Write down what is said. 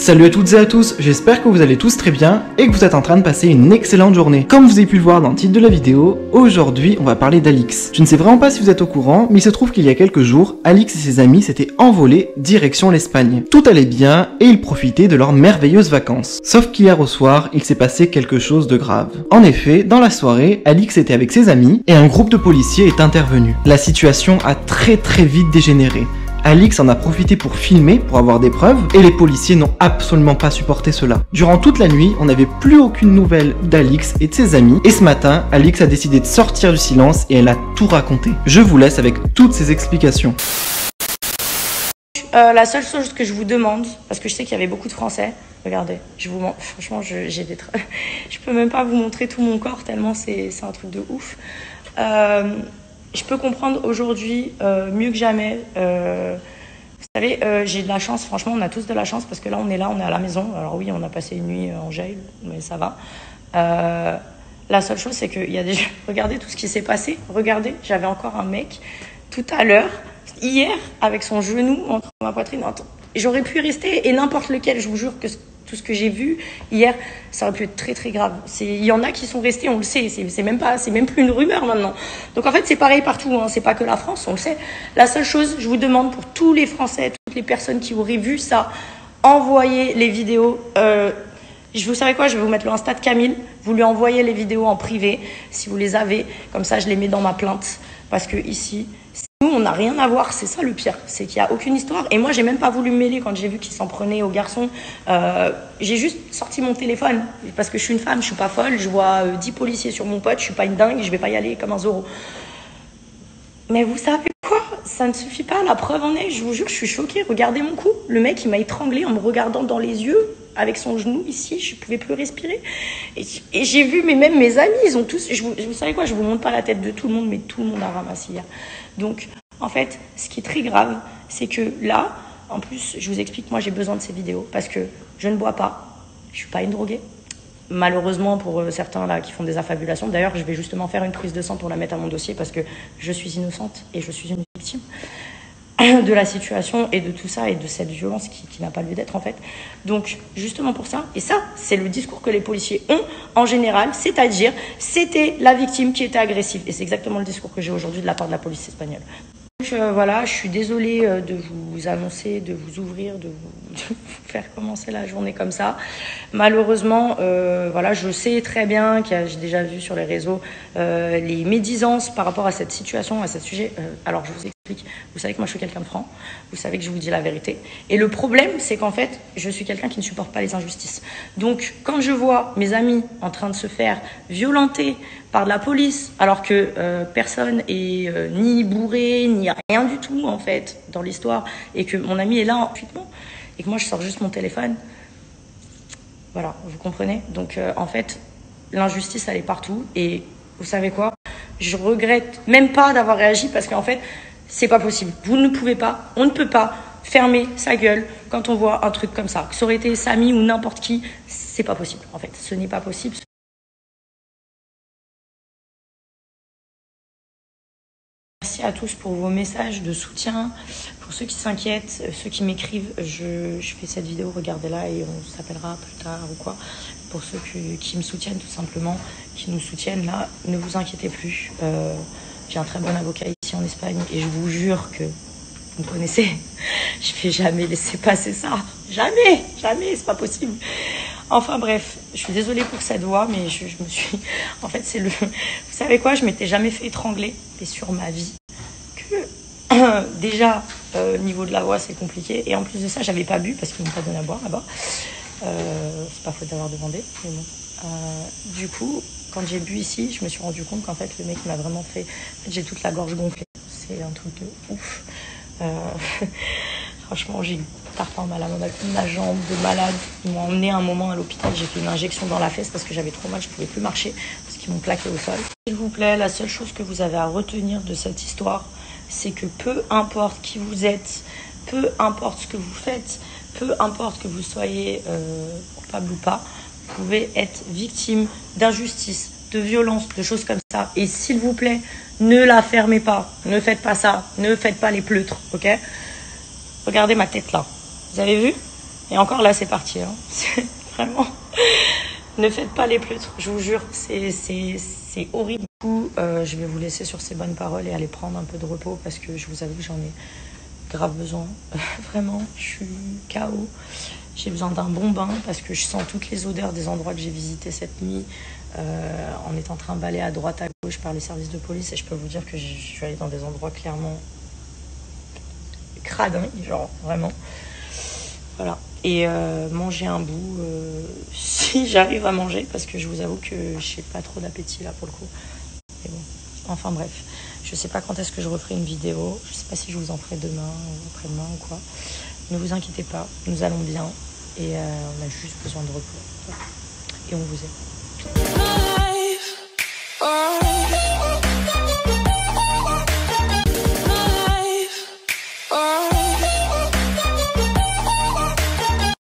Salut à toutes et à tous, j'espère que vous allez tous très bien et que vous êtes en train de passer une excellente journée. Comme vous avez pu le voir dans le titre de la vidéo, aujourd'hui on va parler d'Alix. Je ne sais vraiment pas si vous êtes au courant, mais il se trouve qu'il y a quelques jours, Alix et ses amis s'étaient envolés direction l'Espagne. Tout allait bien et ils profitaient de leurs merveilleuses vacances. Sauf qu'hier au soir, il s'est passé quelque chose de grave. En effet, dans la soirée, Alix était avec ses amis et un groupe de policiers est intervenu. La situation a très vite dégénéré. Alix en a profité pour filmer, pour avoir des preuves, et les policiers n'ont absolument pas supporté cela. Durant toute la nuit, on n'avait plus aucune nouvelle d'Alix et de ses amis, et ce matin, Alix a décidé de sortir du silence et elle a tout raconté. Je vous laisse avec toutes ces explications. La seule chose que je vous demande, parce que je sais qu'il y avait beaucoup de Français, regardez, je vous montre, franchement, j'ai des trucs, je peux même pas vous montrer tout mon corps tellement c'est un truc de ouf. Je peux comprendre aujourd'hui mieux que jamais. Vous savez, j'ai de la chance, franchement, on a tous de la chance parce que là, on est à la maison. Alors oui, on a passé une nuit en jail, mais ça va. La seule chose, c'est qu'il y a des... Regardez tout ce qui s'est passé. Regardez, j'avais encore un mec tout à l'heure, hier, avec son genou entre ma poitrine. J'aurais pu y rester et n'importe lequel, je vous jure que tout ce que j'ai vu hier, ça aurait pu être très grave. Il y en a qui sont restés, on le sait, c'est même plus une rumeur maintenant. Donc en fait, c'est pareil partout, hein, c'est pas que la France, on le sait. La seule chose, je vous demande pour tous les Français, toutes les personnes qui auraient vu ça, envoyez les vidéos. Vous savez quoi, je vais vous mettre le Insta de Camille, vous lui envoyez les vidéos en privé, si vous les avez, comme ça je les mets dans ma plainte, parce que ici... Nous, on n'a rien à voir, c'est ça le pire, c'est qu'il n'y a aucune histoire. Et moi, j'ai même pas voulu me mêler quand j'ai vu qu'il s'en prenait aux garçons. J'ai juste sorti mon téléphone, parce que je suis une femme, je suis pas folle, je vois 10 policiers sur mon pote, je suis pas une dingue, je vais pas y aller comme un Zorro. Mais vous savez quoi? Ça ne suffit pas, la preuve en est, je vous jure, je suis choquée. Regardez mon cou, le mec, il m'a étranglé en me regardant dans les yeux, avec son genou ici, je pouvais plus respirer. Et j'ai vu, mais même mes amis, ils ont tous... Vous savez quoi, je vous montre pas la tête de tout le monde, mais tout le monde a ramassé hier. Donc, en fait, ce qui est très grave, c'est que là, en plus, je vous explique, moi, j'ai besoin de ces vidéos, parce que je ne bois pas, je suis pas une droguée. Malheureusement, pour certains là qui font des affabulations, d'ailleurs, je vais justement faire une prise de sang pour la mettre à mon dossier, parce que je suis innocente et je suis une victime de la situation et de tout ça et de cette violence qui n'a pas lieu d'être en fait. Donc justement pour ça, et ça c'est le discours que les policiers ont en général, c'est-à-dire c'était la victime qui était agressive et c'est exactement le discours que j'ai aujourd'hui de la part de la police espagnole. Donc voilà, je suis désolée de vous annoncer, de vous ouvrir, de vous faire commencer la journée comme ça. Malheureusement, voilà, je sais très bien que j'ai déjà vu sur les réseaux les médisances par rapport à cette situation, à ce sujet. Alors je vous explique, vous savez que moi je suis quelqu'un de franc, vous savez que je vous dis la vérité. Et le problème, c'est qu'en fait, je suis quelqu'un qui ne supporte pas les injustices. Donc quand je vois mes amis en train de se faire violenter par de la police, alors que personne est ni bourré, ni rien du tout en fait dans l'histoire, et que mon ami est là en fuitement, et que moi je sors juste mon téléphone, voilà, vous comprenez. Donc en fait, l'injustice elle est partout, et vous savez quoi, je regrette même pas d'avoir réagi, parce qu'en fait, c'est pas possible. Vous ne pouvez pas, on ne peut pas fermer sa gueule quand on voit un truc comme ça. Que ça aurait été Samy ou n'importe qui, c'est pas possible en fait, ce n'est pas possible. Merci à tous pour vos messages de soutien, pour ceux qui s'inquiètent, ceux qui m'écrivent, je fais cette vidéo, regardez-la et on s'appellera plus tard ou quoi. Pour ceux qui me soutiennent tout simplement, qui nous soutiennent là, ne vous inquiétez plus. J'ai un très bon avocat ici en Espagne et je vous jure que vous me connaissez, je vais jamais laisser passer ça. Jamais, c'est pas possible. Enfin bref, je suis désolée pour cette voix, mais je me suis... En fait, c'est le... Vous savez quoi, je m'étais jamais fait étrangler, et sur ma vie, que déjà, niveau de la voix, c'est compliqué. Et en plus de ça, j'avais pas bu, parce qu'ils m'ont pas donné à boire là-bas. C'est pas faute d'avoir demandé, mais bon. Du coup, quand j'ai bu ici, je me suis rendu compte qu'en fait, le mec m'a vraiment fait... En fait, j'ai toute la gorge gonflée. C'est un truc de ouf. Franchement, j'ai tarpin mal à ma jambe de malade. Ils m'ont emmené un moment à l'hôpital. J'ai fait une injection dans la fesse parce que j'avais trop mal. Je pouvais plus marcher parce qu'ils m'ont plaqué au sol. S'il vous plaît, la seule chose que vous avez à retenir de cette histoire, c'est que peu importe qui vous êtes, peu importe ce que vous faites, peu importe que vous soyez coupable ou pas, vous pouvez être victime d'injustice, de violence, de choses comme ça. Et s'il vous plaît, ne la fermez pas. Ne faites pas ça. Ne faites pas les pleutres, ok? Regardez ma tête là. Vous avez vu? Et encore là, c'est parti. Hein. Vraiment, ne faites pas les pleutres, je vous jure, c'est horrible. Du coup, je vais vous laisser sur ces bonnes paroles et aller prendre un peu de repos parce que je vous avoue que j'en ai grave besoin. Vraiment, je suis KO. J'ai besoin d'un bon bain parce que je sens toutes les odeurs des endroits que j'ai visités cette nuit en étant trimballée à droite, à gauche par les services de police. Et je peux vous dire que je suis allée dans des endroits clairement cradins, genre vraiment. Voilà. Et manger un bout, si j'arrive à manger, parce que je vous avoue que je n'ai pas trop d'appétit là pour le coup. Mais bon, enfin bref. Je sais pas quand est-ce que je referai une vidéo. Je sais pas si je vous en ferai demain ou après-demain ou quoi. Ne vous inquiétez pas, nous allons bien. Et on a juste besoin de repos. Et on vous aime.